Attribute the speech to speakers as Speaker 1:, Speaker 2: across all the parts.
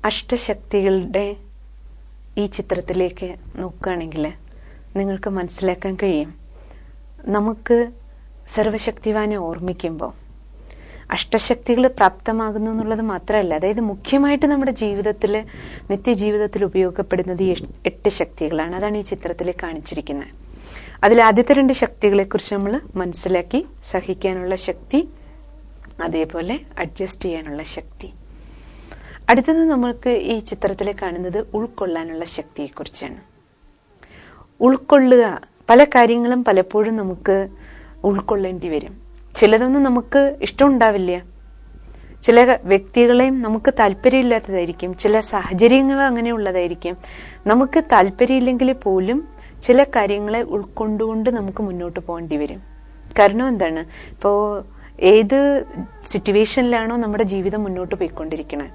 Speaker 1: അഷ്ടശക്തികളുടെ ഈ ചിത്രത്തിലേക്ക് നോക്കുകയാണെങ്കിൽ നിങ്ങൾക്ക് മനസ്സിലാക്കാൻ കഴിയും, നമുക്ക് സർവശക്തിവാനെ ഓർമ്മിക്കുമ്പോൾ അഷ്ടശക്തികൾ പ്രാപ്തമാകുന്നു എന്നുള്ളത് മാത്രമല്ല, അതായത് മുഖ്യമായിട്ട് നമ്മുടെ ജീവിതത്തിൽ, നിത്യജീവിതത്തിൽ ഉപയോഗപ്പെടുന്നത് ഈ 8 ശക്തികളാണ്. അതാണ് ഈ ചിത്രത്തിൽ കാണിച്ചിരിക്കുന്നത്. അതിൽ ആദ്യത്തെ 2 ശക്തികളെക്കുറിച്ച് നമ്മൾ മനസ്സിലാക്കി. സഹിക്കാനുള്ള ശക്തി, അതേപോലെ അഡ്ജസ്റ്റ് ചെയ്യാനുള്ള ശക്തി. അടുത്തത് നമ്മൾക്ക് ഈ ചിത്രത്തിൽ കാണുന്നത് ഉൾക്കൊള്ളാനുള്ള ശക്തിയെക്കുറിച്ചാണ്. ഉൾക്കൊള്ളുക, പല കാര്യങ്ങളും പലപ്പോഴും നമുക്ക് ഉൾക്കൊള്ളേണ്ടി വരും. ചിലതൊന്നും നമുക്ക് ഇഷ്ടമുണ്ടാവില്ല, ചില വ്യക്തികളെയും നമുക്ക് താല്പര്യമില്ലാത്തതായിരിക്കും, ചില സാഹചര്യങ്ങൾ അങ്ങനെയുള്ളതായിരിക്കും. നമുക്ക് താല്പര്യമില്ലെങ്കിൽ പോലും ചില കാര്യങ്ങളെ ഉൾക്കൊണ്ടുകൊണ്ട് നമുക്ക് മുന്നോട്ട് പോകേണ്ടി വരും. കാരണം എന്താണ്, ഇപ്പോൾ ഏത് സിറ്റുവേഷനിലാണോ നമ്മുടെ ജീവിതം മുന്നോട്ട് പോയിക്കൊണ്ടിരിക്കുന്നത്,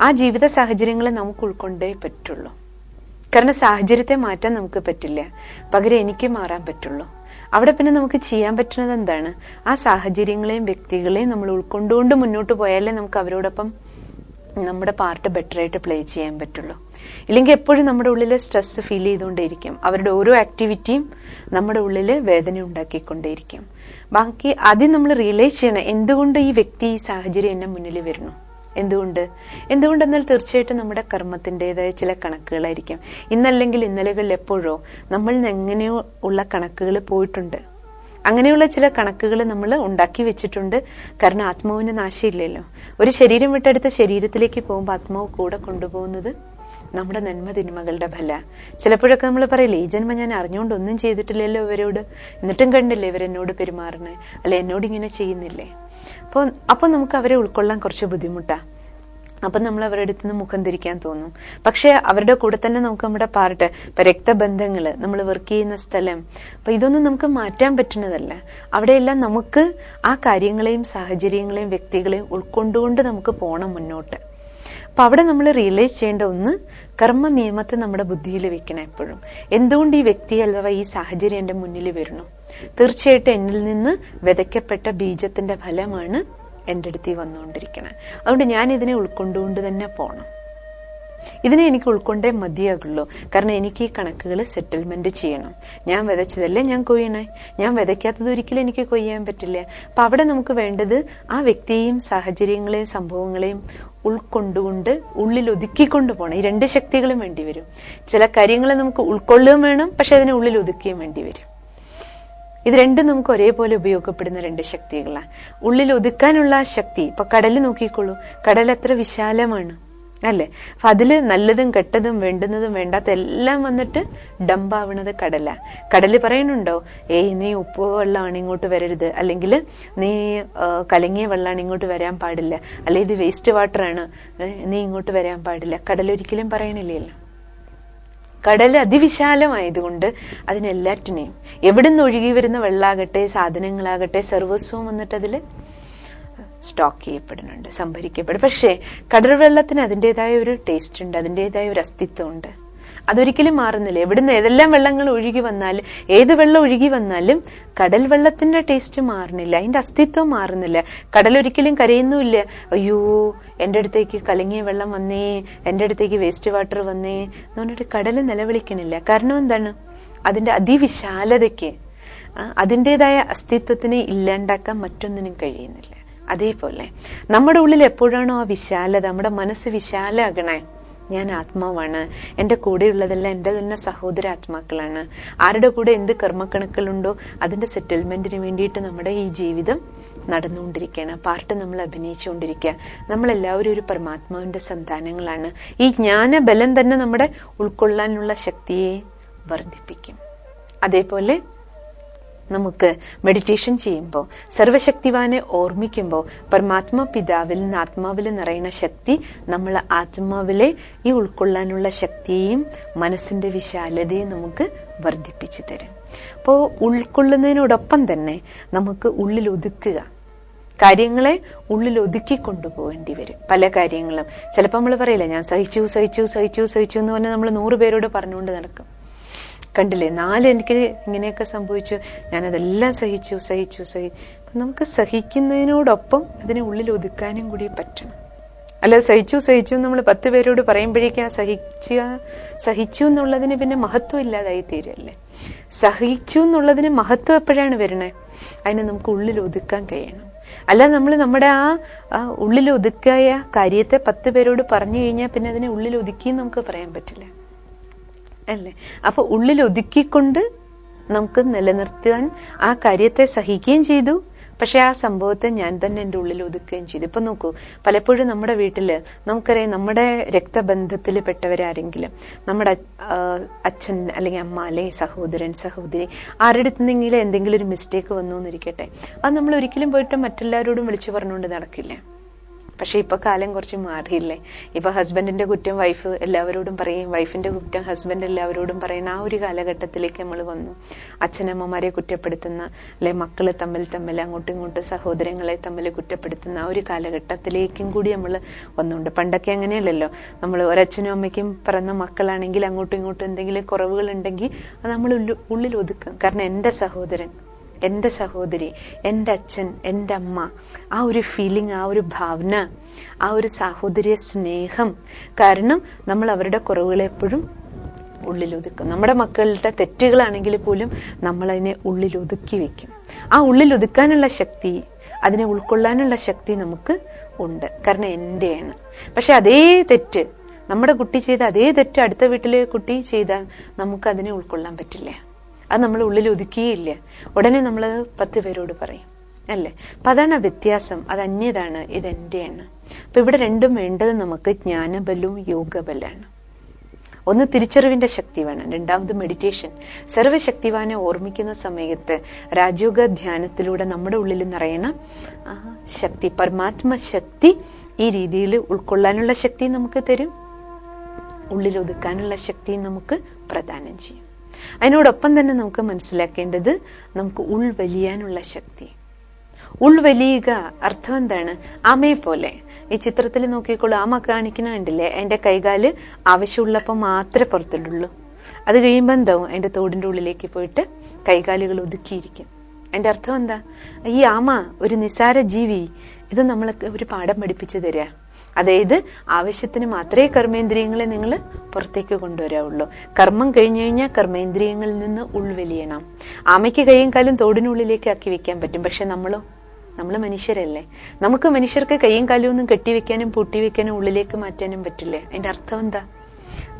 Speaker 1: ആ ജീവിത സാഹചര്യങ്ങളെ നമുക്ക് ഉൾക്കൊണ്ടേ പറ്റുള്ളൂ. കാരണം സാഹചര്യത്തെ മാറ്റാൻ നമുക്ക് പറ്റില്ല, പകരം എനിക്ക് മാറാൻ പറ്റുള്ളൂ. അവിടെ പിന്നെ നമുക്ക് ചെയ്യാൻ പറ്റുന്നത് എന്താണ്, ആ സാഹചര്യങ്ങളെയും വ്യക്തികളെയും നമ്മൾ ഉൾക്കൊണ്ടുകൊണ്ട് മുന്നോട്ട് പോയാലേ നമുക്ക് അവരോടൊപ്പം നമ്മുടെ പാർട്ട് ബെറ്ററായിട്ട് പ്ലേ ചെയ്യാൻ പറ്റുള്ളൂ. ഇല്ലെങ്കിൽ എപ്പോഴും നമ്മുടെ ഉള്ളിൽ സ്ട്രെസ് ഫീൽ ചെയ്തുകൊണ്ടേയിരിക്കും. അവരുടെ ഓരോ ആക്ടിവിറ്റിയും നമ്മുടെ ഉള്ളിൽ വേദന ഉണ്ടാക്കിക്കൊണ്ടേയിരിക്കും. ബാക്കി ആദ്യം നമ്മൾ റിയലൈസ് ചെയ്യണം, എന്തുകൊണ്ട് ഈ വ്യക്തി, ഈ സാഹചര്യം എന്നെ മുന്നിൽ വരുന്നു, എന്തുകൊണ്ടെന്നാൽ തീർച്ചയായിട്ടും നമ്മുടെ കർമ്മത്തിൻ്റെതായ ചില കണക്കുകളായിരിക്കും. ഇന്നല്ലെങ്കിൽ ഇന്നലകളിൽ എപ്പോഴോ നമ്മളിൽ എങ്ങനെയോ ഉള്ള കണക്കുകൾ പോയിട്ടുണ്ട്. അങ്ങനെയുള്ള ചില കണക്കുകൾ നമ്മൾ ഉണ്ടാക്കി വെച്ചിട്ടുണ്ട്. കാരണം ആത്മാവിന് നാശമില്ലല്ലോ. ഒരു ശരീരം വിട്ടെടുത്ത ശരീരത്തിലേക്ക് പോകുമ്പോൾ ആത്മാവ് കൂടെ കൊണ്ടുപോകുന്നത് നമ്മുടെ നന്മതിന്മകളുടെ ഫല. ചിലപ്പോഴൊക്കെ നമ്മൾ പറയില്ലേ, ഈ ജന്മം ഞാൻ അറിഞ്ഞുകൊണ്ട് ഒന്നും ചെയ്തിട്ടില്ലല്ലോ ഇവരോട്, എന്നിട്ടും കണ്ടില്ലേ ഇവരെന്നോട് പെരുമാറണേ, അല്ലെ എന്നോട് ഇങ്ങനെ ചെയ്യുന്നില്ലേ. അപ്പോൾ നമുക്ക് അവരെ ഉൾക്കൊള്ളാൻ കുറച്ച് ബുദ്ധിമുട്ടാണ്. അപ്പം നമ്മൾ അവരുടെ അടുത്ത് നിന്ന് മുഖം തിരിക്കാൻ തോന്നും. പക്ഷെ അവരുടെ കൂടെ തന്നെ നമുക്ക് നമ്മുടെ പാർട്ട്, ഇപ്പം രക്തബന്ധങ്ങൾ, നമ്മൾ വർക്ക് ചെയ്യുന്ന സ്ഥലം, അപ്പം ഇതൊന്നും നമുക്ക് മാറ്റാൻ പറ്റുന്നതല്ല. അവിടെയെല്ലാം നമുക്ക് ആ കാര്യങ്ങളെയും സാഹചര്യങ്ങളെയും വ്യക്തികളെയും ഉൾക്കൊണ്ടുകൊണ്ട് നമുക്ക് പോകണം മുന്നോട്ട്. അപ്പം അവിടെ നമ്മൾ റിയലൈസ് ചെയ്യേണ്ട ഒന്ന്, കർമ്മ നിയമത്തെ നമ്മുടെ ബുദ്ധിയിൽ വെക്കണം എപ്പോഴും. എന്തുകൊണ്ട് ഈ വ്യക്തി അഥവാ ഈ സാഹചര്യം എൻ്റെ മുന്നിൽ വരുന്നു? തീർച്ചയായിട്ടും എന്നിൽ നിന്ന് വിതയ്ക്കപ്പെട്ട ബീജത്തിന്റെ ഫലമാണ് എൻ്റെ അടുത്ത് വന്നുകൊണ്ടിരിക്കുന്നത്. അതുകൊണ്ട് ഞാൻ ഇതിനെ ഉൾക്കൊണ്ടുകൊണ്ട് തന്നെ പോകണം. ഇതിനെ എനിക്ക് ഉൾക്കൊണ്ടേ മതിയാകുള്ളൂ. കാരണം എനിക്ക് ഈ കണക്കുകൾ സെറ്റിൽമെന്റ് ചെയ്യണം. ഞാൻ വിതച്ചതല്ലേ ഞാൻ കൊയ്യണേ, ഞാൻ വിതയ്ക്കാത്തത് ഒരിക്കലും എനിക്ക് കൊയ്യാൻ പറ്റില്ല. അപ്പൊ അവിടെ നമുക്ക് വേണ്ടത് ആ വ്യക്തിയെയും സാഹചര്യങ്ങളെയും സംഭവങ്ങളെയും ഉൾക്കൊണ്ടുകൊണ്ട് ഉള്ളിൽ ഒതുക്കിക്കൊണ്ട് പോകണം. ഈ 2 ശക്തികളും വേണ്ടി വരും. ചില കാര്യങ്ങളെ നമുക്ക് ഉൾക്കൊള്ളുകയും വേണം, പക്ഷെ അതിനെ ഉള്ളിൽ ഒതുക്കുകയും വേണ്ടി വരും. ഇത് രണ്ടും നമുക്ക് ഒരേപോലെ ഉപയോഗപ്പെടുന്ന 2 ശക്തികളാണ്. ഉള്ളിൽ ഒതുക്കാനുള്ള ആ ശക്തി, ഇപ്പൊ കടൽ നോക്കിക്കോളൂ, കടൽ എത്ര വിശാലമാണ് അല്ലെ. അപ്പൊ അതില് നല്ലതും കെട്ടതും വേണ്ടുന്നതും വേണ്ടാത്ത എല്ലാം വന്നിട്ട് ഡംപാവണത് കടലാ. കടല് പറയുന്നുണ്ടോ, നീ ഉപ്പ് വെള്ളമാണ് ഇങ്ങോട്ട് വരരുത്, അല്ലെങ്കിൽ നീ കലങ്ങിയ വെള്ളമാണ് ഇങ്ങോട്ട് വരാൻ പാടില്ല, അല്ലെ ഇത് വേസ്റ്റ് വാട്ടറാണ് നീ ഇങ്ങോട്ട് വരാൻ പാടില്ല. കടലൊരിക്കലും പറയണില്ലല്ലോ. കടൽ അതിവിശാലമായതുകൊണ്ട് അതിനെല്ലാറ്റിനെയും, എവിടുന്ന് ഒഴുകി വരുന്ന വെള്ളാകട്ടെ സാധനങ്ങളാകട്ടെ സർവസ്വവും വന്നിട്ട് അതിൽ സ്റ്റോക്ക് ചെയ്യപ്പെടുന്നുണ്ട്, സംഭരിക്കപ്പെടും. പക്ഷേ കടൽ വെള്ളത്തിന് അതിൻ്റെതായ ഒരു ടേസ്റ്റ് ഉണ്ട്, അതിൻ്റെതായ ഒരു അസ്തിത്വം ഉണ്ട്. അതൊരിക്കലും മാറുന്നില്ല. എവിടുന്ന് ഏതെല്ലാം വെള്ളങ്ങൾ ഒഴുകി വന്നാലും, ഏത് വെള്ളം ഒഴുകി വന്നാലും കടൽ വെള്ളത്തിന്റെ ടേസ്റ്റ് മാറുന്നില്ല, അതിന്റെ അസ്തിത്വം മാറുന്നില്ല. കടലൊരിക്കലും കരയുന്നുമില്ല, അയ്യോ എൻ്റെ അടുത്തേക്ക് കലങ്ങിയ വെള്ളം വന്നേ, എൻ്റെ അടുത്തേക്ക് വേസ്റ്റ് വാട്ടർ വന്നേ എന്ന് പറഞ്ഞിട്ട് കടൽ നിലവിളിക്കണില്ല. കാരണം എന്താണ്, അതിന്റെ അതിവിശാലതയ്ക്ക്, അതിൻ്റെതായ അസ്തിത്വത്തിനെ ഇല്ലാണ്ടാക്കാൻ മറ്റൊന്നിനും കഴിയുന്നില്ല. അതേപോലെ നമ്മുടെ ഉള്ളിൽ എപ്പോഴാണോ ആ വിശാലത, നമ്മുടെ മനസ്സ് വിശാലാകണേ, ഞാൻ ആത്മാവാണ്, എൻ്റെ കൂടെയുള്ളതെല്ലാം എൻ്റെ തന്നെ സഹോദര ആത്മാക്കളാണ്, ആരുടെ കൂടെ എന്ത് കർമ്മക്കണക്കുകളുണ്ടോ അതിൻ്റെ സെറ്റിൽമെന്റിന് വേണ്ടിയിട്ട് നമ്മുടെ ഈ ജീവിതം നടന്നുകൊണ്ടിരിക്കുകയാണ്. പാർട്ട് നമ്മൾ അഭിനയിച്ചുകൊണ്ടിരിക്കുക. നമ്മളെല്ലാവരും ഒരു പരമാത്മാവിൻ്റെ സന്താനങ്ങളാണ്. ഈ ജ്ഞാനബലം തന്നെ നമ്മുടെ ഉൾക്കൊള്ളാനുള്ള ശക്തിയെ വർദ്ധിപ്പിക്കും. അതേപോലെ നമുക്ക് മെഡിറ്റേഷൻ ചെയ്യുമ്പോൾ, സർവശക്തിവാനെ ഓർമ്മിക്കുമ്പോൾ, പരമാത്മ പിതാവിൽ നിന്ന് ആത്മാവിൽ നിറയുന്ന ശക്തി നമ്മൾ ആത്മാവിലെ ഈ ഉൾക്കൊള്ളാനുള്ള ശക്തിയെയും മനസ്സിന്റെ വിശാലതയും നമുക്ക് വർദ്ധിപ്പിച്ചു തരും. അപ്പോൾ ഉൾക്കൊള്ളുന്നതിനോടൊപ്പം തന്നെ നമുക്ക് ഉള്ളിൽ ഒതുക്കുക, കാര്യങ്ങളെ ഉള്ളിൽ ഒതുക്കി കൊണ്ടുപോകേണ്ടി വരും. പല കാര്യങ്ങളും ചിലപ്പോൾ നമ്മൾ പറയില്ല, ഞാൻ സഹിച്ചു സഹിച്ചു സഹിച്ചു സഹിച്ചു എന്ന് പറഞ്ഞാൽ നമ്മൾ 100 പേരോട് പറഞ്ഞുകൊണ്ട് നടക്കും. കണ്ടില്ലേ, 4 എനിക്ക് ഇങ്ങനെയൊക്കെ സംഭവിച്ചു, ഞാനതെല്ലാം സഹിച്ചു സഹിച്ചു സഹിച്ചു. അപ്പം നമുക്ക് സഹിക്കുന്നതിനോടൊപ്പം അതിനെ ഉള്ളിൽ ഒതുക്കാനും കൂടി പറ്റണം. അല്ലാതെ സഹിച്ചു നമ്മൾ 10 പേരോട് പറയുമ്പോഴേക്കും ആ സഹിച്ചു എന്നുള്ളതിന് പിന്നെ മഹത്വം ഇല്ലാതായി തീരല്ലേ. സഹിച്ചു എന്നുള്ളതിന് മഹത്വം എപ്പോഴാണ് വരണേ? അതിനെ നമുക്ക് ഉള്ളിൽ ഒതുക്കാൻ കഴിയണം. അല്ലാതെ നമ്മൾ നമ്മുടെ ആ ഉള്ളിൽ ഒതുക്കിയ കാര്യത്തെ 10 പേരോട് പറഞ്ഞു കഴിഞ്ഞാൽ പിന്നെ അതിനെ ഉള്ളിൽ ഒതുക്കിയെന്ന് നമുക്ക് പറയാൻ പറ്റില്ല അല്ലേ. അപ്പൊ ഉള്ളിൽ ഒതുക്കിക്കൊണ്ട് നമുക്ക് നിലനിർത്താൻ ആ കാര്യത്തെ സഹിക്കുകയും ചെയ്തു. പക്ഷെ ആ സംഭവത്തെ ഞാൻ തന്നെ എൻ്റെ ഉള്ളിൽ ഒതുക്കുകയും ചെയ്തു. ഇപ്പൊ നോക്കൂ, പലപ്പോഴും നമ്മുടെ വീട്ടില് നമുക്കറിയാം, നമ്മുടെ രക്തബന്ധത്തിൽ പെട്ടവരാരെങ്കിലും, നമ്മുടെ അച്ഛൻ അല്ലെങ്കിൽ അമ്മ അല്ലെങ്കിൽ സഹോദരൻ സഹോദരി ആരുടെ അടുത്തുനിന്നെങ്കിലും എന്തെങ്കിലും ഒരു മിസ്റ്റേക്ക് വന്നു എന്നിരിക്കട്ടെ, അത് നമ്മൾ ഒരിക്കലും പോയിട്ട് മറ്റെല്ലാവരോടും വിളിച്ചു പറഞ്ഞുകൊണ്ട് നടക്കില്ല. പക്ഷെ ഇപ്പൊ കാലം കുറച്ച് മാറിയില്ലേ. ഇപ്പൊ ഹസ്ബൻഡിന്റെ കുറ്റം വൈഫ് എല്ലാവരോടും പറയും, വൈഫിന്റെ കുറ്റം ഹസ്ബൻഡ് എല്ലാവരോടും പറയുന്ന ആ ഒരു കാലഘട്ടത്തിലേക്ക് നമ്മൾ വന്നു. അച്ഛനമ്മമാരെ കുറ്റപ്പെടുത്തുന്ന, അല്ലെ മക്കളെ തമ്മിൽ അങ്ങോട്ടും ഇങ്ങോട്ടും സഹോദരങ്ങളെ തമ്മിൽ കുറ്റപ്പെടുത്തുന്ന ആ ഒരു കാലഘട്ടത്തിലേക്കും കൂടി നമ്മൾ വന്നുകൊണ്ട്. പണ്ടൊക്കെ അങ്ങനെയല്ലല്ലോ, നമ്മൾ ഒരച്ഛനും അമ്മയ്ക്കും പിറന്ന മക്കളാണെങ്കിൽ അങ്ങോട്ടും ഇങ്ങോട്ടും എന്തെങ്കിലും കുറവുകൾ ഉണ്ടെങ്കിൽ അത് നമ്മൾ ഉള്ളിൽ ഒതുക്കും. കാരണം എൻ്റെ സഹോദരൻ, എൻ്റെ സഹോദരി, എൻ്റെ അച്ഛൻ, എൻ്റെ അമ്മ, ആ ഒരു ഫീലിംഗ്, ആ ഒരു ഭാവന, ആ ഒരു സാഹോദര്യ സ്നേഹം കാരണം നമ്മൾ അവരുടെ കുറവുകളെ എപ്പോഴും ഉള്ളിലൊതുക്കും. നമ്മുടെ മക്കളുടെ തെറ്റുകളാണെങ്കിൽ പോലും നമ്മളതിനെ ഉള്ളിലൊതുക്കി വെക്കും. ആ ഉള്ളിലൊതുക്കാനുള്ള ശക്തി, അതിനെ ഉൾക്കൊള്ളാനുള്ള ശക്തി നമുക്ക് ഉണ്ട്. കാരണം എൻ്റെയാണ്. പക്ഷെ അതേ തെറ്റ് നമ്മുടെ കുട്ടി ചെയ്ത അതേ തെറ്റ് അടുത്ത വീട്ടിലെ കുട്ടി ചെയ്താൽ നമുക്കതിനെ ഉൾക്കൊള്ളാൻ പറ്റില്ല. അത് നമ്മൾ ഉള്ളിൽ ഒതുക്കിയില്ല, ഉടനെ നമ്മൾ 10 പേരോട് പറയും അല്ലേ. അപ്പൊ അതാണ് വ്യത്യാസം. അത് അന്യതാണ്, ഇത് എന്റെയാണ്. അപ്പൊ ഇവിടെ രണ്ടും വേണ്ടത് നമുക്ക് ജ്ഞാനബലവും യോഗബലാണ്. ഒന്ന് തിരിച്ചറിവിന്റെ ശക്തി വേണം, രണ്ടാമത് മെഡിറ്റേഷൻ. സർവശക്തിവാനെ ഓർമ്മിക്കുന്ന സമയത്ത് രാജയോഗ ധ്യാനത്തിലൂടെ നമ്മുടെ ഉള്ളിൽ നിറയണ ശക്തി, പരമാത്മ ശക്തി ഈ രീതിയിൽ ഉൾക്കൊള്ളാനുള്ള ശക്തി നമുക്ക് തരും, ഉള്ളിൽ ഒതുക്കാനുള്ള ശക്തി നമുക്ക് പ്രദാനം ചെയ്യും. അതിനോടൊപ്പം തന്നെ നമുക്ക് മനസ്സിലാക്കേണ്ടത് നമുക്ക് ഉൾവലിയാനുള്ള ശക്തി. ഉൾവലിയുക അർത്ഥം എന്താണ്? ആമയെ പോലെ. ഈ ചിത്രത്തിൽ നോക്കിക്കോളൂ, ആമ കാണിക്കുന്ന കണ്ടില്ലേ, അതിന്റെ കൈകാല് ആവശ്യമുള്ളപ്പോൾ മാത്രമേ പുറത്തിടുള്ളൂ. അത് കഴിയുമ്പോൾ എന്താവും? അതിന്റെ തോടിന്റെ ഉള്ളിലേക്ക് പോയിട്ട് കൈകാലുകൾ ഒതുക്കിയിരിക്കും. അതിന്റെ അർത്ഥം എന്താ? ഈ ആമ ഒരു നിസാര ജീവി. ഇത് നമ്മളൊക്കെ ഒരു പാഠം പഠിപ്പിച്ചു തരിക. അതായത് ആവശ്യത്തിന് മാത്രമേ കർമ്മേന്ദ്രിയങ്ങളെ നിങ്ങൾ പുറത്തേക്ക് കൊണ്ടുവരാവുള്ളൂ. കർമ്മം കഴിഞ്ഞു കഴിഞ്ഞാൽ കർമ്മേന്ദ്രിയങ്ങളിൽ നിന്ന് ഉൾവലിയണം. ആമയ്ക്ക് കൈയും കാലും തോടിനുള്ളിലേക്ക് ആക്കി വെക്കാൻ പറ്റും. പക്ഷെ നമ്മൾ മനുഷ്യരല്ലേ. നമുക്ക് മനുഷ്യർക്ക് കൈയും കാലും ഒന്നും കെട്ടിവെക്കാനും പൂട്ടിവെക്കാനും ഉള്ളിലേക്ക് മാറ്റാനും പറ്റില്ലേ. അതിന്റെ അർത്ഥം എന്താ?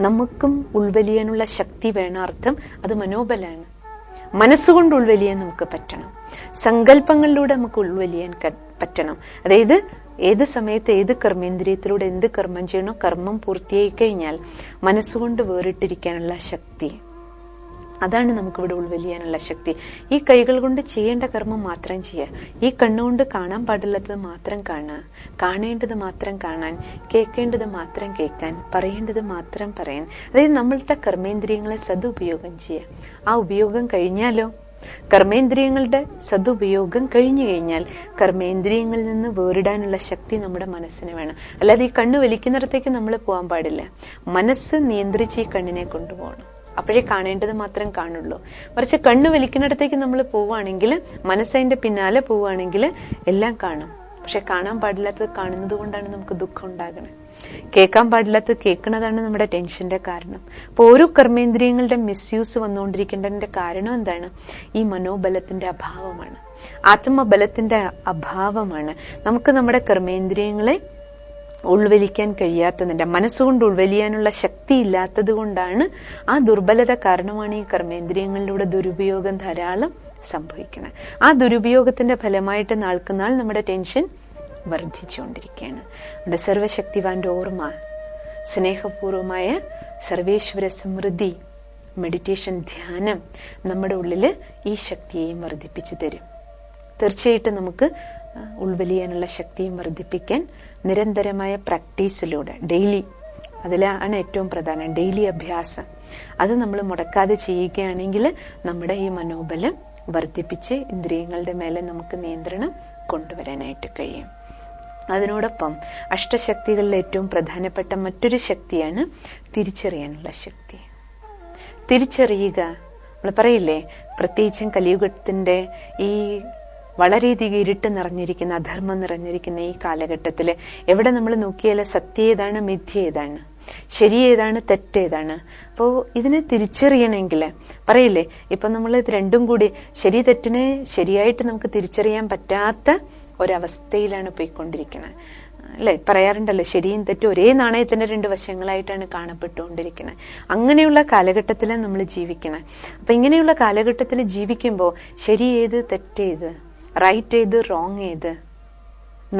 Speaker 1: നമുക്കും ഉൾവലിയാനുള്ള ശക്തി വേണം. അർത്ഥം അത് മനോബലാണ്. മനസ്സുകൊണ്ട് ഉൾവലിയാൻ നമുക്ക് പറ്റണം. സങ്കല്പങ്ങളിലൂടെ നമുക്ക് ഉൾവലിയാൻ പറ്റണം. അതായത് ഏത് സമയത്ത് ഏത് കർമ്മേന്ദ്രിയത്തിലൂടെ എന്ത് കർമ്മം ചെയ്യണോ, കർമ്മം പൂർത്തിയായി കഴിഞ്ഞാൽ മനസ്സുകൊണ്ട് വേറിട്ടിരിക്കാനുള്ള ശക്തി, അതാണ് നമുക്കിവിടെ ഉൾവലിയാനുള്ള ശക്തി. ഈ കൈകൾ കൊണ്ട് ചെയ്യേണ്ട കർമ്മം മാത്രം ചെയ്യുക. ഈ കണ്ണുകൊണ്ട് കാണാൻ പാടില്ലാത്തത് മാത്രം കാണുക, കാണേണ്ടത് മാത്രം കാണാൻ, കേൾക്കേണ്ടത് മാത്രം കേൾക്കാൻ, പറയേണ്ടത് മാത്രം പറയാൻ. അതായത് നമ്മളുടെ കർമ്മേന്ദ്രിയങ്ങളെ സദുപയോഗം ചെയ്യുക. ആ ഉപയോഗം കഴിഞ്ഞാലോ, കർമ്മേന്ദ്രിയങ്ങളുടെ സദുപയോഗം കഴിഞ്ഞു കഴിഞ്ഞാൽ കർമ്മേന്ദ്രിയങ്ങളിൽ നിന്ന് വേറിടാനുള്ള ശക്തി നമ്മുടെ മനസ്സിന് വേണം. അല്ലാതെ ഈ കണ്ണ് വലിക്കുന്നിടത്തേക്ക് നമ്മൾ പോകാൻ പാടില്ല. മനസ്സ് നിയന്ത്രിച്ച് ഈ കണ്ണിനെ കൊണ്ടുപോകണം. അപ്പോഴേ കാണേണ്ടത് മാത്രം കാണുള്ളൂ. മറിച്ച് കണ്ണ് വലിക്കുന്നിടത്തേക്ക് നമ്മൾ പോവുകയാണെങ്കിൽ, മനസ്സതിന്റെ പിന്നാലെ പോവുകയാണെങ്കിൽ എല്ലാം കാണും. പക്ഷെ കാണാൻ പാടില്ലാത്തത് കാണുന്നത് കൊണ്ടാണ് നമുക്ക് ദുഃഖം ഉണ്ടാകുന്നത്. കേൾക്കാൻ പാടില്ലാത്തത് കേൾക്കുന്നതാണ് നമ്മുടെ ടെൻഷന്റെ കാരണം. അപ്പൊ ഓരോ കർമ്മേന്ദ്രിയങ്ങളുടെ മിസ്യൂസ് വന്നുകൊണ്ടിരിക്കേണ്ടതിന്റെ കാരണം എന്താണ്? ഈ മനോബലത്തിന്റെ അഭാവമാണ്, ആത്മബലത്തിന്റെ അഭാവമാണ്. നമുക്ക് നമ്മുടെ കർമ്മേന്ദ്രിയങ്ങളെ ഉൾവലിക്കാൻ കഴിയാത്തതിന്റെ, മനസ്സുകൊണ്ട് ഉൾവലിയാനുള്ള ശക്തി ഇല്ലാത്തത് കൊണ്ടാണ്. ആ ദുർബലത കാരണമാണ് ഈ കർമ്മേന്ദ്രിയങ്ങളിലൂടെ ദുരുപയോഗം ധാരാളം സംഭവിക്കുന്നത്. ആ ദുരുപയോഗത്തിന്റെ ഫലമായിട്ട് നാൾക്കുനാൾ നമ്മുടെ ടെൻഷൻ വർദ്ധിച്ചുകൊണ്ടിരിക്കുകയാണ്. നമ്മുടെ സർവശക്തിവാന്റെ ഓർമ്മ, സ്നേഹപൂർവമായ സർവേശ്വര സ്മൃതി, മെഡിറ്റേഷൻ, ധ്യാനം നമ്മുടെ ഉള്ളില് ഈ ശക്തിയെയും വർദ്ധിപ്പിച്ചു തരും. തീർച്ചയായിട്ടും നമുക്ക് ഉൾവലിയാനുള്ള ശക്തിയും വർദ്ധിപ്പിക്കാൻ നിരന്തരമായ പ്രാക്ടീസിലൂടെ, ഡെയിലി, അതിലാണ് ഏറ്റവും പ്രധാനം, ഡെയിലി അഭ്യാസം. അത് നമ്മൾ മുടക്കാതെ ചെയ്യുകയാണെങ്കിൽ നമ്മുടെ ഈ മനോബലം വർദ്ധിപ്പിച്ച് ഇന്ദ്രിയങ്ങളുടെ മേലെ നമുക്ക് നിയന്ത്രണം കൊണ്ടുവരാനായിട്ട് കഴിയും. അതിനോടൊപ്പം അഷ്ടശക്തികളിൽ ഏറ്റവും പ്രധാനപ്പെട്ട മറ്റൊരു ശക്തിയാണ് തിരിച്ചറിയാനുള്ള ശക്തി. തിരിച്ചറിയുക, നമ്മൾ പറയില്ലേ, പ്രത്യേകിച്ചും കലിയുഗത്തിന്റെ ഈ വളരെയധികം ഇരുട്ട് നിറഞ്ഞിരിക്കുന്ന, അധർമ്മം നിറഞ്ഞിരിക്കുന്ന ഈ കാലഘട്ടത്തിൽ എവിടെ നമ്മൾ നോക്കിയാൽ സത്യം ഏതാണ്, മിഥ്യ ഏതാണ്, ശരി ഏതാണ്, തെറ്റേതാണ്? അപ്പോൾ ഇതിനെ തിരിച്ചറിയണമെങ്കിൽ പറയില്ലേ, ഇപ്പം നമ്മൾ ഇത് രണ്ടും കൂടി ശരി തെറ്റിനെ ശരിയായിട്ട് നമുക്ക് തിരിച്ചറിയാൻ പറ്റാത്ത ഒരവസ്ഥയിലാണ് പോയിക്കൊണ്ടിരിക്കുന്നത് അല്ലെ? പറയാറുണ്ടല്ലോ, ശരിയും തെറ്റും ഒരേ നാണയത്തിന്റെ രണ്ട് വശങ്ങളായിട്ടാണ് കാണപ്പെട്ടുകൊണ്ടിരിക്കുന്നത്. അങ്ങനെയുള്ള കാലഘട്ടത്തിലാണ് നമ്മൾ ജീവിക്കണേ. അപ്പൊ ഇങ്ങനെയുള്ള കാലഘട്ടത്തിൽ ജീവിക്കുമ്പോൾ ശരി ഏത്, തെറ്റേത്, റൈറ്റ് ഏത്, റോങ് ഏത്,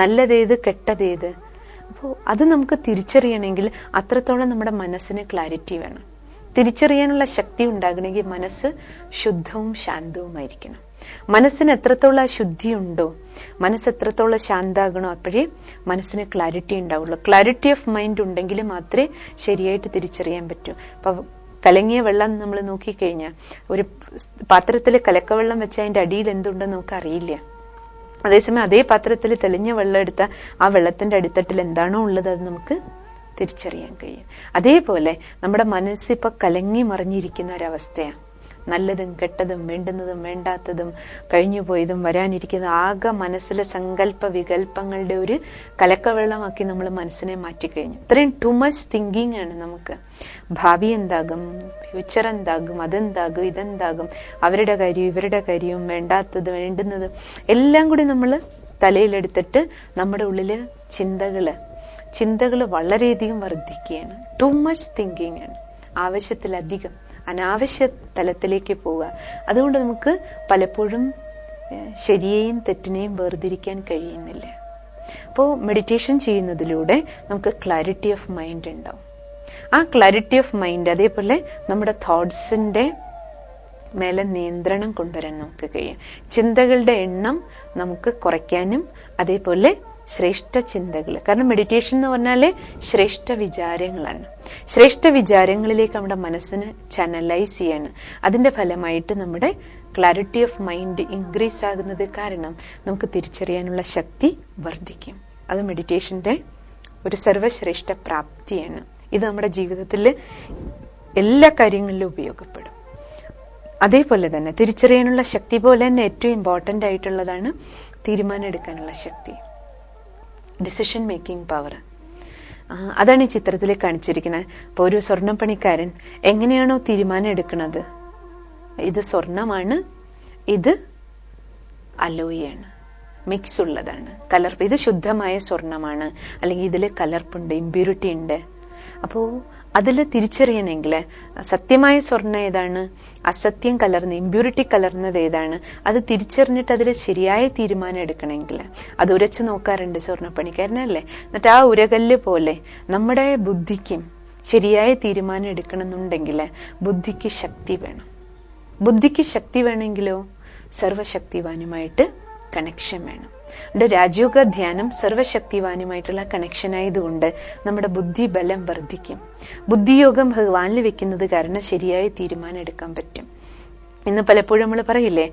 Speaker 1: നല്ലതേത്, കെട്ടതേത്, അപ്പോൾ അത് നമുക്ക് തിരിച്ചറിയണമെങ്കിൽ അത്രത്തോളം നമ്മുടെ മനസ്സിന് ക്ലാരിറ്റി വേണം. തിരിച്ചറിയാനുള്ള ശക്തി ഉണ്ടാകണമെങ്കിൽ മനസ്സ് ശുദ്ധവും ശാന്തവുമായിരിക്കണം. മനസ്സിന് എത്രത്തോളം ശുദ്ധി ഉണ്ടോ, മനസ്സ് എത്രത്തോളം ശാന്താകണോ, അപ്പോഴേ മനസ്സിന് ക്ലാരിറ്റി ഉണ്ടാവുള്ളൂ. ക്ലാരിറ്റി ഓഫ് മൈൻഡ് ഉണ്ടെങ്കിൽ മാത്രമേ ശരിയായിട്ട് തിരിച്ചറിയാൻ പറ്റൂ. അപ്പൊ കലങ്ങിയ വെള്ളം നമ്മൾ നോക്കിക്കഴിഞ്ഞാൽ, ഒരു പാത്രത്തിൽ കലക്കവെള്ളം വെച്ചാൽ അതിന്റെ അടിയിൽ എന്തുണ്ടെന്ന് നമുക്ക് അറിയില്ല. അതേസമയം അതേ പാത്രത്തിൽ തെളിഞ്ഞ വെള്ളം എടുത്താൽ ആ വെള്ളത്തിന്റെ അടിത്തട്ടിൽ എന്താണോ ഉള്ളത് അത് നമുക്ക് തിരിച്ചറിയാൻ കഴിയും. അതേപോലെ നമ്മുടെ മനസ്സിപ്പൊ കലങ്ങി മറിഞ്ഞിരിക്കുന്ന ഒരവസ്ഥയാണ്. നല്ലതും കെട്ടതും വേണ്ടുന്നതും വേണ്ടാത്തതും കഴിഞ്ഞുപോയതും വരാനിരിക്കുന്ന ആകെ മനസ്സിലെ സങ്കല്പ വികല്പങ്ങളുടെ ഒരു കലക്കവെള്ളമാക്കി നമ്മൾ മനസ്സിനെ മാറ്റിക്കഴിഞ്ഞു. ഇത്രയും ടു മച്ച് തിങ്കിങ് ആണ് നമുക്ക്. ഭാവി എന്താകും, ഫ്യൂച്ചർ എന്താകും, അതെന്താകും, ഇതെന്താകും, അവരുടെ കാര്യവും ഇവരുടെ കാര്യവും വേണ്ടാത്തത് വേണ്ടുന്നതും എല്ലാം കൂടി നമ്മൾ തലയിലെടുത്തിട്ട് നമ്മുടെ ഉള്ളില് ചിന്തകള് വളരെയധികം വർദ്ധിക്കുകയാണ്. ടു മച്ച് തിങ്കിങ് ആണ്. ആവശ്യത്തിലധികം അനാവശ്യ തലത്തിലേക്ക് പോവുക. അതുകൊണ്ട് നമുക്ക് പലപ്പോഴും ശരിയെയും തെറ്റിനെയും വേർതിരിക്കാൻ കഴിയുന്നില്ല. അപ്പോൾ മെഡിറ്റേഷൻ ചെയ്യുന്നതിലൂടെ നമുക്ക് ക്ലാരിറ്റി ഓഫ് മൈൻഡ് ഉണ്ടാവും. ആ ക്ലാരിറ്റി ഓഫ് മൈൻഡ്, അതേപോലെ നമ്മുടെ തോട്ട്സിന്റെ മേലെ നിയന്ത്രണം കൊണ്ടുവരാൻ നമുക്ക് കഴിയും. ചിന്തകളുടെ എണ്ണം നമുക്ക് കുറയ്ക്കാനും, അതേപോലെ ശ്രേഷ്ഠ ചിന്തകൾ, കാരണം മെഡിറ്റേഷൻ എന്ന് പറഞ്ഞാല് ശ്രേഷ്ഠ വിചാരങ്ങളാണ്. ശ്രേഷ്ഠ വിചാരങ്ങളിലേക്ക് നമ്മുടെ മനസ്സിന് ചാനലൈസ് ചെയ്യാണ്. അതിന്റെ ഫലമായിട്ട് നമ്മുടെ ക്ലാരിറ്റി ഓഫ് മൈൻഡ് ഇൻക്രീസ് ആകുന്നത് കാരണം നമുക്ക് തിരിച്ചറിയാനുള്ള ശക്തി വർദ്ധിക്കും. അത് മെഡിറ്റേഷന്റെ ഒരു സർവശ്രേഷ്ഠ പ്രാപ്തിയാണ്. ഇത് നമ്മുടെ ജീവിതത്തിൽ എല്ലാ കാര്യങ്ങളിലും ഉപയോഗപ്പെടും. അതേപോലെ തന്നെ തിരിച്ചറിയാനുള്ള ശക്തി പോലെ തന്നെ ഏറ്റവും ഇമ്പോർട്ടൻ്റ് ആയിട്ടുള്ളതാണ് തീരുമാനം എടുക്കാനുള്ള ശക്തി, ഡിസിഷൻ മേക്കിംഗ് പവർ. അതാണ് ഈ ചിത്രത്തിൽ കാണിച്ചിരിക്കുന്നത്. ഇപ്പോൾ ഒരു സ്വർണ്ണ പണിക്കാരൻ എങ്ങനെയാണോ തീരുമാനം എടുക്കുന്നത്, ഇത് സ്വർണമാണ്, ഇത് അലോയാണ്, മിക്സ് ഉള്ളതാണ്, കലർപ്പ്, ഇത് ശുദ്ധമായ സ്വർണമാണ്, അല്ലെങ്കിൽ ഇതിൽ കലർപ്പുണ്ട്, ഇമ്പ്യൂരിറ്റി ഉണ്ട്. അപ്പോൾ അതിൽ തിരിച്ചറിയണമെങ്കിൽ സത്യമായ സ്വർണ്ണം ഏതാണ്, അസത്യം കലർന്ന് ഇമ്പ്യൂരിറ്റി കലർന്നത് ഏതാണ്, അത് തിരിച്ചറിഞ്ഞിട്ട് അതിൽ ശരിയായ തീരുമാനം എടുക്കണമെങ്കിൽ അത് ഉരച്ചു നോക്കാറുണ്ട് സ്വർണ്ണപ്പണിക്കാരനല്ലേ. എന്നിട്ട് ആ ഉരകല്ല് പോലെ നമ്മുടെ ബുദ്ധിക്കും ശരിയായ തീരുമാനം എടുക്കണമെന്നുണ്ടെങ്കിൽ ബുദ്ധിക്ക് ശക്തി വേണം. ബുദ്ധിക്ക് ശക്തി വേണമെങ്കിലോ സർവശക്തിവാനുമായിട്ട് കണക്ഷൻ വേണം. രാജയോഗ ധ്യാനം സർവശക്തിവാനുമായിട്ടുള്ള കണക്ഷൻ ആയതുകൊണ്ട് നമ്മുടെ ബുദ്ധി ബലം വർദ്ധിക്കും. ബുദ്ധിയോഗം ഭഗവാനിൽ വെക്കുന്നത് കാരണം ശരിയായ തീരുമാനം എടുക്കാൻ പറ്റും. ഇന്ന് പലപ്പോഴും നമ്മൾ പറയില്ലേ,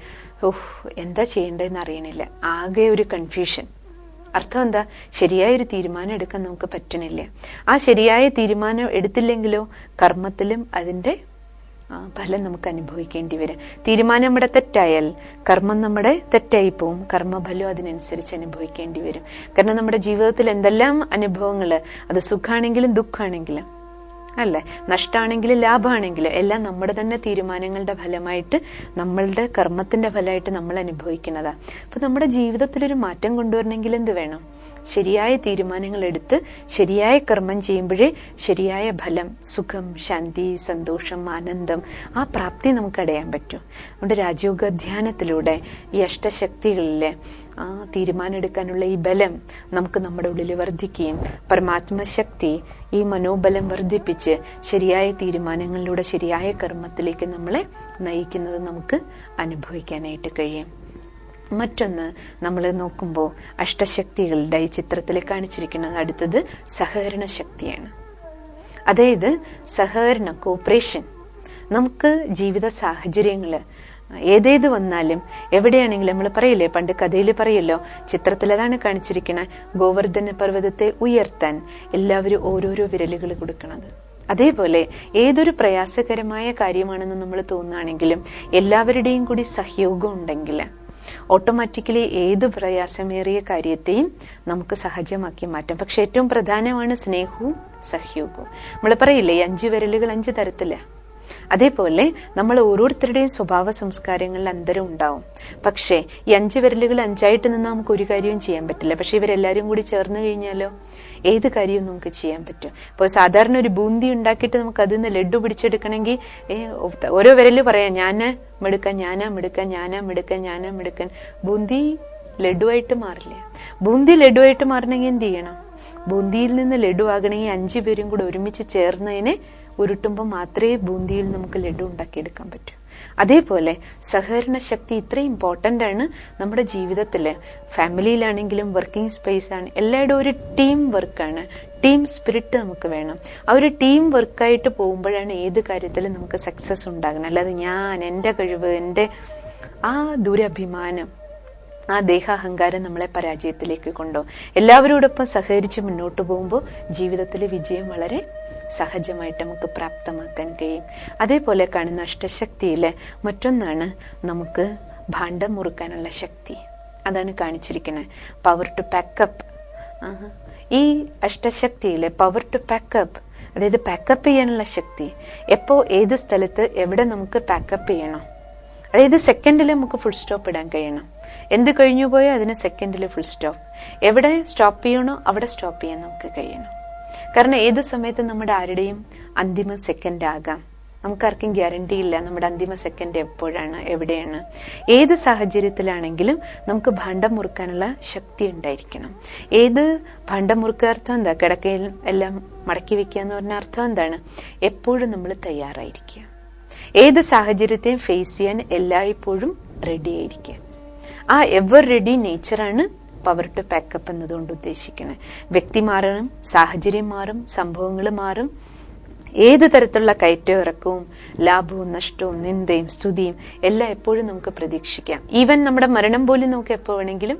Speaker 1: എന്താ ചെയ്യേണ്ടതെന്ന് അറിയണില്ല, ആകെ ഒരു കൺഫ്യൂഷൻ. അർത്ഥം എന്താ? ശരിയായൊരു തീരുമാനം എടുക്കാൻ നമുക്ക് പറ്റണില്ല. ആ ശരിയായ തീരുമാനം എടുത്തില്ലെങ്കിലോ കർമ്മത്തിലും അതിന്റെ ഫലം നമുക്ക് അനുഭവിക്കേണ്ടി വരും. തീരുമാനം നമ്മുടെ തെറ്റായാൽ കർമ്മം നമ്മുടെ തെറ്റായി പോവും, കർമ്മഫലം അതിനനുസരിച്ച് അനുഭവിക്കേണ്ടി വരും. കാരണം നമ്മുടെ ജീവിതത്തിൽ എന്തെല്ലാം അനുഭവങ്ങള്, അത് സുഖാണെങ്കിലും ദുഃഖാണെങ്കിലും അല്ലെ, നഷ്ടമാണെങ്കിലും ലാഭമാണെങ്കിലും എല്ലാം നമ്മുടെ തന്നെ തീരുമാനങ്ങളുടെ ഫലമായിട്ട്, നമ്മളുടെ കർമ്മത്തിന്റെ ഫലമായിട്ട് നമ്മൾ അനുഭവിക്കുന്നതാ. അപ്പൊ നമ്മുടെ ജീവിതത്തിലൊരു മാറ്റം കൊണ്ടുവരണമെങ്കിൽ എന്ത് വേണം? ശരിയായ തീരുമാനങ്ങൾ എടുത്ത് ശരിയായ കർമ്മം ചെയ്യുമ്പോഴേ ശരിയായ ഫലം, സുഖം, ശാന്തി, സന്തോഷം, ആനന്ദം, ആ പ്രാപ്തി നമുക്ക് അടയാൻ പറ്റും. അതുകൊണ്ട് രാജയോഗ ധ്യാനത്തിലൂടെ ഈ അഷ്ടശക്തികളിലെ ആ തീരുമാനം എടുക്കാനുള്ള ഈ ബലം നമുക്ക് നമ്മുടെ ഉള്ളിൽ വർദ്ധിക്കുകയും പരമാത്മശക്തി ഈ മനോബലം വർദ്ധിപ്പിച്ച് ശരിയായ തീരുമാനങ്ങളിലൂടെ ശരിയായ കർമ്മത്തിലേക്ക് നമ്മളെ നയിക്കുന്നത് നമുക്ക് അനുഭവിക്കാനായിട്ട് കഴിയും. മറ്റൊന്ന് നമ്മൾ നോക്കുമ്പോൾ അഷ്ടശക്തികളുടെ ഈ ചിത്രത്തിൽ കാണിച്ചിരിക്കുന്നത് അടുത്തത് സഹകരണ ശക്തിയാണ്. അതായത് സഹകരണം, കോപ്പറേഷൻ. നമുക്ക് ജീവിത സാഹചര്യങ്ങള് ഏതേത് വന്നാലും എവിടെയാണെങ്കിലും നമ്മൾ പറയില്ലേ, പണ്ട് കഥയിൽ പറയല്ലോ, ചിത്രത്തിൽ അതാണ് കാണിച്ചിരിക്കുന്നത്, ഗോവർദ്ധന പർവ്വതത്തെ ഉയർത്താൻ എല്ലാവരും ഓരോരോ വിരലുകൾ കൊടുക്കണത്. അതേപോലെ ഏതൊരു പ്രയാസകരമായ കാര്യമാണെന്ന് നമ്മൾ തോന്നുകയാണെങ്കിലും എല്ലാവരുടെയും കൂടി സഹയോഗം ഉണ്ടെങ്കിൽ, ഓട്ടോമാറ്റിക്കലി ഏത് പ്രയാസമേറിയ കാര്യത്തെയും നമുക്ക് സഹജമാക്കി മാറ്റാം. പക്ഷെ ഏറ്റവും പ്രധാനമാണ് സ്നേഹവും സഹയോഗവും. നമ്മൾ പറയില്ലേ, 5 വിരലുകൾ 5 തരത്തില്. അതേപോലെ നമ്മൾ ഓരോരുത്തരുടെയും സ്വഭാവ സംസ്കാരങ്ങളിൽ അന്തരം ഉണ്ടാവും. പക്ഷേ ഈ 5 വിരലുകൾ 5ആയിട്ട് നിന്ന് നമുക്ക് ഒരു കാര്യവും ചെയ്യാൻ പറ്റില്ല. പക്ഷെ ഇവരെല്ലാരും കൂടി ചേർന്ന് കഴിഞ്ഞാലോ ഏത് കാര്യവും നമുക്ക് ചെയ്യാൻ പറ്റും. ഇപ്പോൾ സാധാരണ ഒരു ബൂന്തി ഉണ്ടാക്കിയിട്ട് നമുക്ക് അതിൽ നിന്ന് ലഡു പിടിച്ചെടുക്കണമെങ്കിൽ ഓരോ വിരല് പറയാം, ഞാനാ മിടുക്കൻ, ഞാനാ മിടുക്കൻ, ഞാനാ മിടുക്കൻ, ഞാനാ മിടുക്കൻ. ബൂന്തി ലഡുവായിട്ട് മാറില്ല. ബൂന്തി ലഡുവായിട്ട് മാറണമെങ്കിൽ എന്ത് ചെയ്യണം? ബൂന്തിയിൽ നിന്ന് ലഡു ആകണമെങ്കിൽ 5 പേരും കൂടെ ഒരുമിച്ച് ചേർന്നതിനെ ഉരുട്ടുമ്പോൾ മാത്രമേ ബൂന്തിയിൽ നമുക്ക് ലഡു ഉണ്ടാക്കിയെടുക്കാൻ പറ്റൂ. അതേപോലെ സഹകരണ ശക്തി ഇത്രയും ഇമ്പോർട്ടൻ്റ് ആണ് നമ്മുടെ ജീവിതത്തില്. ഫാമിലിയിലാണെങ്കിലും വർക്കിംഗ് സ്പേസ് ആണ്, എല്ലായിടും ഒരു ടീം വർക്കാണ്. ടീം സ്പിരിറ്റ് നമുക്ക് വേണം. ആ ഒരു ടീം വർക്കായിട്ട് പോകുമ്പോഴാണ് ഏത് കാര്യത്തിലും നമുക്ക് സക്സസ് ഉണ്ടാകുന്നത്. അല്ലാതെ ഞാൻ, എൻ്റെ കഴിവ്, എൻ്റെ ആ ദുരഭിമാനം, ആ ദേഹാഹങ്കാരം നമ്മളെ പരാജയത്തിലേക്ക് കൊണ്ടുപോകും. എല്ലാവരോടൊപ്പം സഹകരിച്ച് മുന്നോട്ട് പോകുമ്പോൾ ജീവിതത്തിലെ വിജയം വളരെ സഹജമായിട്ട് നമുക്ക് പ്രാപ്തമാക്കാൻ കഴിയും. അതേപോലെ കാണുന്ന അഷ്ടശക്തിയിലെ മറ്റൊന്നാണ് നമുക്ക് ഭാണ്ഡം മുറുക്കാനുള്ള ശക്തി. അതാണ് കാണിച്ചിരിക്കുന്നത്, പവർ ടു പാക്കപ്പ്. ഈ അഷ്ടശക്തിയിലെ പവർ ടു പാക്കപ്പ്, അതായത് പാക്കപ്പ് ചെയ്യാനുള്ള ശക്തി. എപ്പോ ഏത് സ്ഥലത്ത് എവിടെ നമുക്ക് പാക്കപ്പ് ചെയ്യണം, അതായത് സെക്കൻഡിൽ നമുക്ക് ഫുൾ സ്റ്റോപ്പ് ഇടാൻ കഴിയണം. എന്ത് കഴിഞ്ഞു പോയോ അതിന് സെക്കൻഡിൽ ഫുൾ സ്റ്റോപ്പ്. എവിടെ സ്റ്റോപ്പ് ചെയ്യണോ അവിടെ സ്റ്റോപ്പ് ചെയ്യാൻ നമുക്ക് കഴിയണം. കാരണം ഏത് സമയത്ത് നമ്മുടെ ആരുടെയും അന്തിമ സെക്കൻഡ് ആകാം. നമുക്കാർക്കും ഗ്യാരണ്ടി ഇല്ല നമ്മുടെ അന്തിമ സെക്കൻഡ് എപ്പോഴാണ്, എവിടെയാണ്. ഏത് സാഹചര്യത്തിലാണെങ്കിലും നമുക്ക് ഭാണ്ഡം മുറുക്കാനുള്ള ശക്തി ഉണ്ടായിരിക്കണം. ഏത് ഭാണ്ഡം മുറുക്കുക അർത്ഥം എന്താ? കിടക്കയിൽ എല്ലാം മടക്കി വെക്കുക എന്ന് പറഞ്ഞ അർത്ഥം എന്താണ്? എപ്പോഴും നമ്മൾ തയ്യാറായിരിക്കുക. ഏത് സാഹചര്യത്തെയും ഫേസ് ചെയ്യാൻ എല്ലായ്പ്പോഴും റെഡി ആയിരിക്കുക. ആ എവർ റെഡി നേച്ചറാണ് പവർ ടു പാക്കപ്പ് എന്നതുകൊണ്ട് ഉദ്ദേശിക്കുന്നത്. വ്യക്തി മാറണം, സാഹചര്യം മാറും, സംഭവങ്ങൾ മാറും. ഏത് തരത്തിലുള്ള കയറ്റവും ഇറക്കവും, ലാഭവും നഷ്ടവും, നിന്ദയും സ്തുതിയും എല്ലാം എപ്പോഴും നമുക്ക് പ്രതീക്ഷിക്കാം. ഈവൻ നമ്മുടെ മരണം പോലും നമുക്ക് എപ്പോ വേണമെങ്കിലും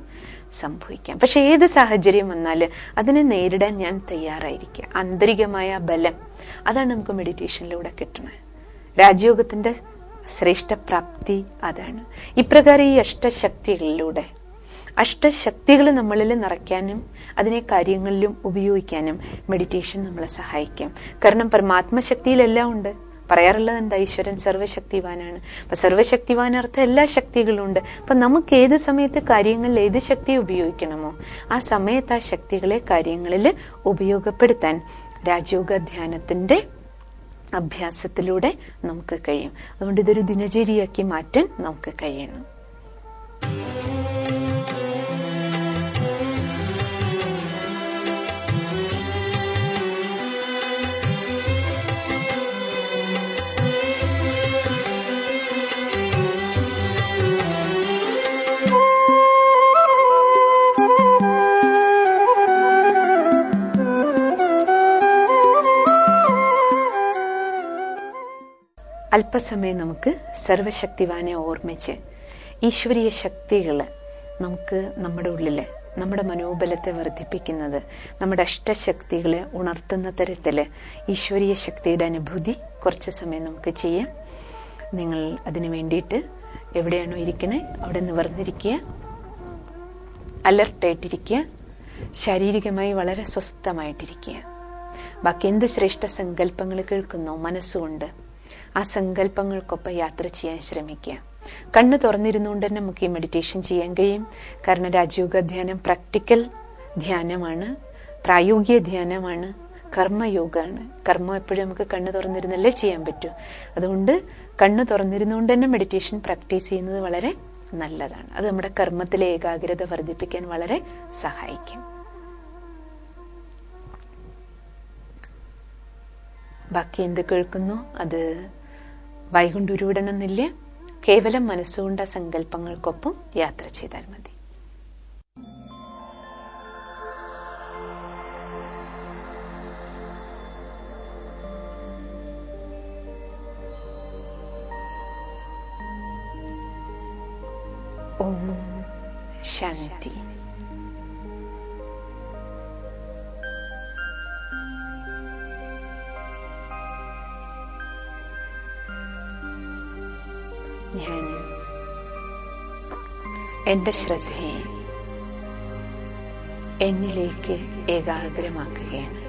Speaker 1: സംഭവിക്കാം. പക്ഷെ ഏത് സാഹചര്യം വന്നാല് അതിനെ നേരിടാൻ ഞാൻ തയ്യാറായിരിക്കുക. ആന്തരികമായ ബലം, അതാണ് നമുക്ക് മെഡിറ്റേഷനിലൂടെ കിട്ടുന്നത്. രാജയോഗത്തിന്റെ ശ്രേഷ്ഠ പ്രാപ്തി അതാണ്. ഇപ്രകാരം ഈ അഷ്ടശക്തികളിലൂടെ അഷ്ടശക്തികൾ നമ്മളിൽ നിറയ്ക്കാനും അതിനെ കാര്യങ്ങളിലും ഉപയോഗിക്കാനും മെഡിറ്റേഷൻ നമ്മളെ സഹായിക്കും. കാരണം പരമാത്മശക്തിയിലെല്ലാം ഉണ്ട്. പറയാറുള്ളത് എന്താ? ഈശ്വരൻ സർവ്വശക്തിവാനാണ്. അപ്പൊ സർവ്വശക്തിവാനർത്ഥം എല്ലാ ശക്തികളും ഉണ്ട്. അപ്പൊ നമുക്ക് ഏത് സമയത്ത് കാര്യങ്ങളിൽ ഏത് ശക്തി ഉപയോഗിക്കണമോ ആ സമയത്ത് ആ ശക്തികളെ കാര്യങ്ങളിൽ ഉപയോഗപ്പെടുത്താൻ രാജയോഗ ധ്യാനത്തിന്റെ അഭ്യാസത്തിലൂടെ നമുക്ക് കഴിയും. അതുകൊണ്ട് ഇതൊരു ദിനചര്യയാക്കി മാറ്റാൻ നമുക്ക് കഴിയണം. അല്പസമയം നമുക്ക് സർവശക്തിവാനെ ഓർമ്മിച്ച് ഈശ്വരീയ ശക്തികൾ നമുക്ക് നമ്മുടെ ഉള്ളിൽ നമ്മുടെ മനോബലത്തെ വർദ്ധിപ്പിക്കുന്നത്, നമ്മുടെ അഷ്ടശക്തികളെ ഉണർത്തുന്ന തരത്തിൽ ഈശ്വരീയ ശക്തിയുടെ അനുഭൂതി കുറച്ച് സമയം നമുക്ക് ചെയ്യാം. നിങ്ങൾ അതിനു വേണ്ടിയിട്ട് എവിടെയാണോ ഇരിക്കണേ അവിടെ നിവർന്നിരിക്കുക, അലർട്ടായിട്ടിരിക്കുക, ശാരീരികമായി വളരെ സ്വസ്ഥമായിട്ടിരിക്കുക. ബാക്കി എന്ത് ശ്രേഷ്ഠ സങ്കല്പങ്ങൾ കേൾക്കുന്നോ മനസ്സുകൊണ്ട് ആ സങ്കല്പങ്ങൾക്കൊപ്പം യാത്ര ചെയ്യാൻ ശ്രമിക്കുക. കണ്ണ് തുറന്നിരുന്നുകൊണ്ട് തന്നെ നമുക്ക് ഈ മെഡിറ്റേഷൻ ചെയ്യാൻ കഴിയും. കാരണം രാജയോഗ ധ്യാനം പ്രാക്ടിക്കൽ ധ്യാനമാണ്, പ്രായോഗിക ധ്യാനമാണ്, കർമ്മയോഗമാണ്. കർമ്മം എപ്പോഴും നമുക്ക് കണ്ണ് തുറന്നിരുന്നല്ലേ ചെയ്യാൻ പറ്റൂ. അതുകൊണ്ട് കണ്ണ് തുറന്നിരുന്നുകൊണ്ട് തന്നെ മെഡിറ്റേഷൻ പ്രാക്ടീസ് ചെയ്യുന്നത് വളരെ നല്ലതാണ്. അത് നമ്മുടെ കർമ്മത്തിലെ ഏകാഗ്രത വർദ്ധിപ്പിക്കാൻ വളരെ സഹായിക്കും. ബാക്കി എന്ത് കേൾക്കുന്നു അത് വായികൊണ്ട് ഉരുവിടണമെന്നില്ല. കേവലം മനസ്സുകൊണ്ട് ആ സങ്കല്പങ്ങൾക്കൊപ്പം യാത്ര ചെയ്താൽ മതി. ഓം ശാന്തി. ഞാൻ എൻ്റെ ശ്രദ്ധയെ എന്നിലേക്ക് ഏകാഗ്രമാക്കുകയാണ്.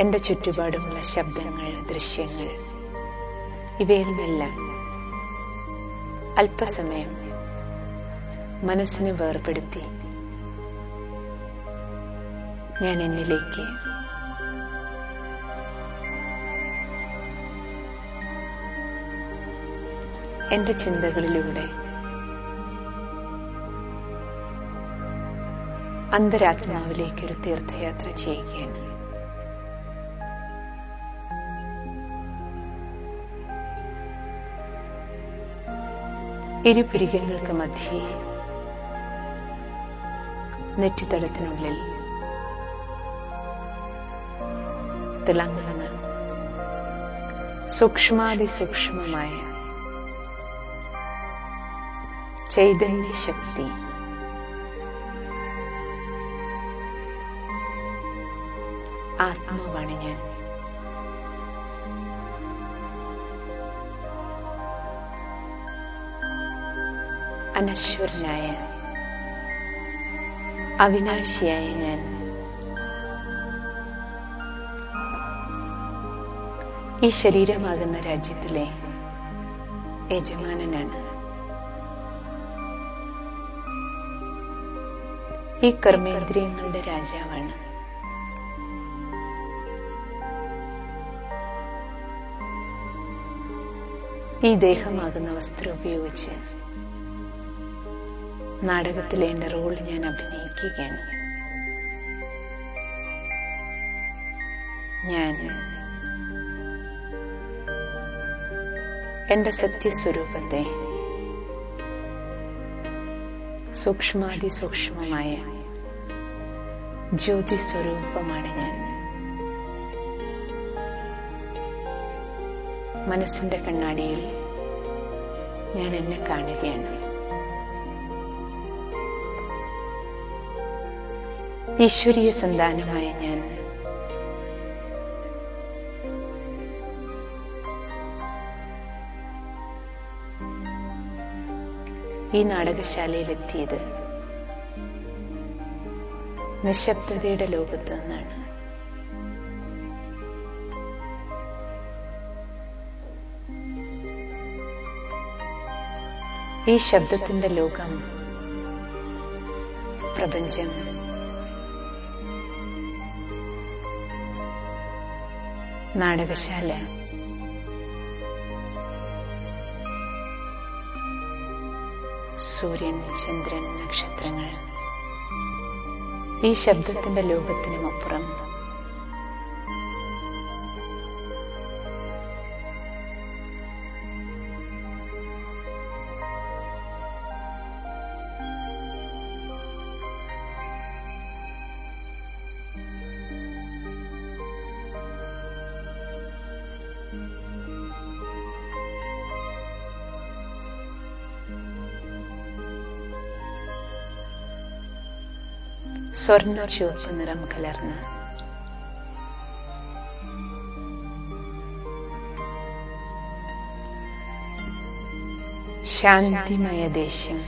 Speaker 1: എൻ്റെ ചുറ്റുപാടുമുള്ള ശബ്ദങ്ങൾ, ദൃശ്യങ്ങൾ, ഇവയിൽ നിന്നെല്ലാം അല്പസമയം മനസ്സിനെ വേർപെടുത്തി ഞാൻ എന്നിലേക്ക് എൻ്റെ ചിന്തകളിലൂടെ അന്തരാത്മാവിലേക്കൊരു തീർത്ഥയാത്ര ചെയ്യുകയാണ്. ഇരുപുരികങ്ങൾക്ക് മധ്യേ നെറ്റിത്തടത്തിനുള്ളിൽ തിളങ്ങുന്ന സൂക്ഷ്മാതിസൂക്ഷ്മമായ ചൈതന്യ ശക്തി ആത്മാവാണ് ഞാൻ. അനശ്വരനായ അവിനാശിയായ ഞാൻ ഈ ശരീരമാകുന്ന രാജ്യത്തിലെ യജമാനനാണ്. ഈ കർമ്മേന്ദ്രിയങ്ങളുടെ രാജാവാണ്. ഈ ദേഹമാകുന്ന വസ്ത്രം ഉപയോഗിച്ച് നാടകത്തിലെ എൻ്റെ റോൾ ഞാൻ അഭിനയിക്കുകയാണ്. ഞാൻ എൻ്റെ സത്യസ്വരൂപത്തെ സൂക്ഷ്മാതിസൂക്ഷ്മമായ ജ്യോതിസ്വരൂപമാണ് ഞാൻ. മനസ്സിന്റെ കണ്ണാടിയിൽ ഞാൻ എന്നെ കാണുകയാണ്. ഈശ്വരീയ സന്താനമായ ഞാൻ ഈ നാടകശാലയിലെത്തിയത് നിശബ്ദതയുടെ ലോകത്ത് നിന്നാണ്. ഈ ശബ്ദത്തിന്റെ ലോകം, പ്രപഞ്ചം നാടകശാല സൂര്യൻ, ചന്ദ്രൻ, നക്ഷത്രങ്ങൾ, ഈ ശബ്ദത്തിന്റെ ലോകത്തിനുമപ്പുറം സ്വർണ്ണ ചുവപ്പ് നിറം കലർന്ന ശാന്തിമയ ദേശം,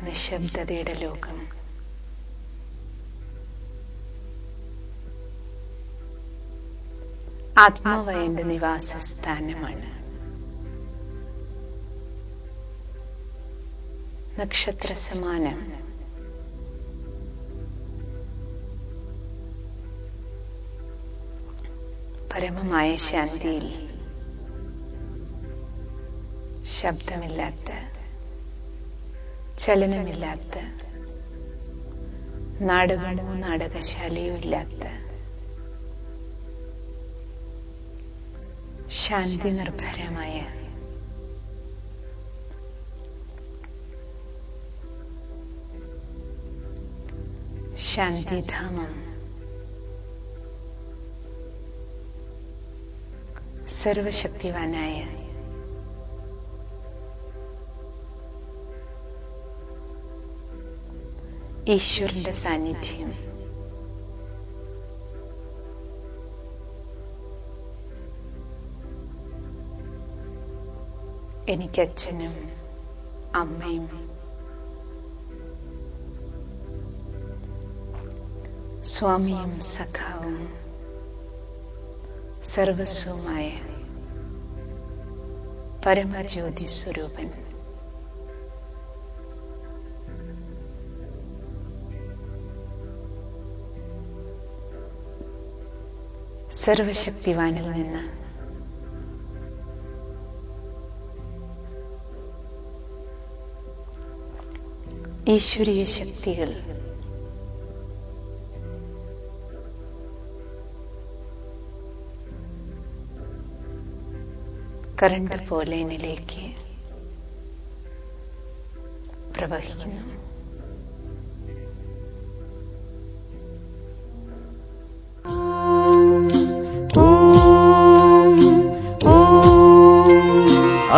Speaker 1: നിശബ്ദതയുടെ ലോകം, ആത്മാവയന്റെ നിവാസസ്ഥാനമാണ്. നക്ഷത്ര സമാനം പരമമായ ശാന്തിയിൽ ശബ്ദമില്ലാത്ത, ചലനമില്ലാത്ത, നാടകമോ നാടകശാലയോ ഇല്ലാത്ത ശാന്തി നിർഭരമായ ശാന്തിധാമം, സർവശക്തിവാനായ ഈശ്വരന്റെ സാന്നിധ്യം എനിക്ക് അച്ഛനും അമ്മയും സ്വാമിയും സഖാവും സർവസ്വമായ പരമജ്യോതി സ്വരൂപൻ സർവശക്തിവാനിൽ നിന്ന് ഈശ്വരീയ ശക്തികൾ കറണ്ട് പോലെ എന്നിലേക്ക് പ്രവഹിക്കുന്നു.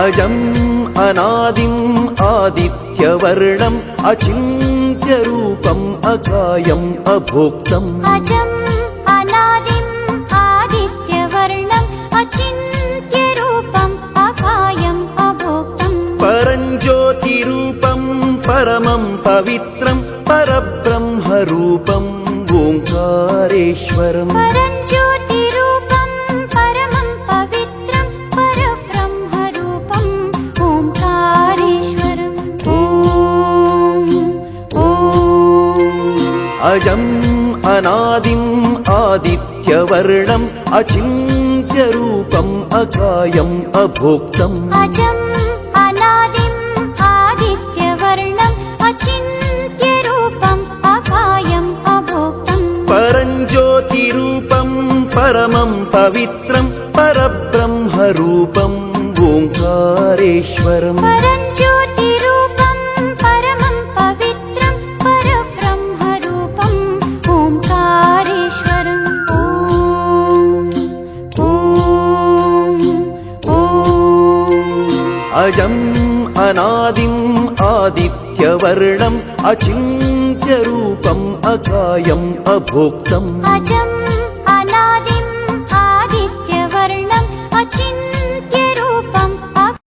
Speaker 2: അജം അനാദിം ആദിത്യവർണം അചിന്ത്യരൂപം അകായം അഭോക്തം.
Speaker 3: അജം അനാദിം ആദിത്യവർണം അചിന്ത്യരൂപം അകായം അഭോക്തം.
Speaker 2: പരഞ്ജ്യോതിരൂപം പരമം പവിത്രം പരബ്രഹ്മരൂപം ഓംകാരേശ്വരം.
Speaker 3: പരഞ്ജ്യോതിരൂപം പരമം പവിത്രം പരബ്രഹ്മരൂപം ഓംകാരേശ്വരം. ഓം ഓം.
Speaker 2: അജം അനാദിം ആദിത്യവർണം അചിന്ത്യരൂപം അകായം അഭോക്തം.
Speaker 3: അജം അനാദിം ആദിത്യവർണം അചിന്ത്യരൂപം അകായം അഭോക്തം.
Speaker 2: പരഞ്ജ്യോതിരൂപം പരമം പവിത്രം പരബ്രഹ്മരൂപം ഓംകാരേശ്വരം.
Speaker 3: പരഞ്ജ്യോതിരൂപം പരമം പവിത്രം പരബ്രഹ്മരൂപം ഓംകാരേശ്വരം. ഓം ഓം ഓം.
Speaker 2: അജം അനാദിം ആദിത്യവർണം അചിന്ത്യരൂപം അകായം അഭോക്തം.
Speaker 3: അജം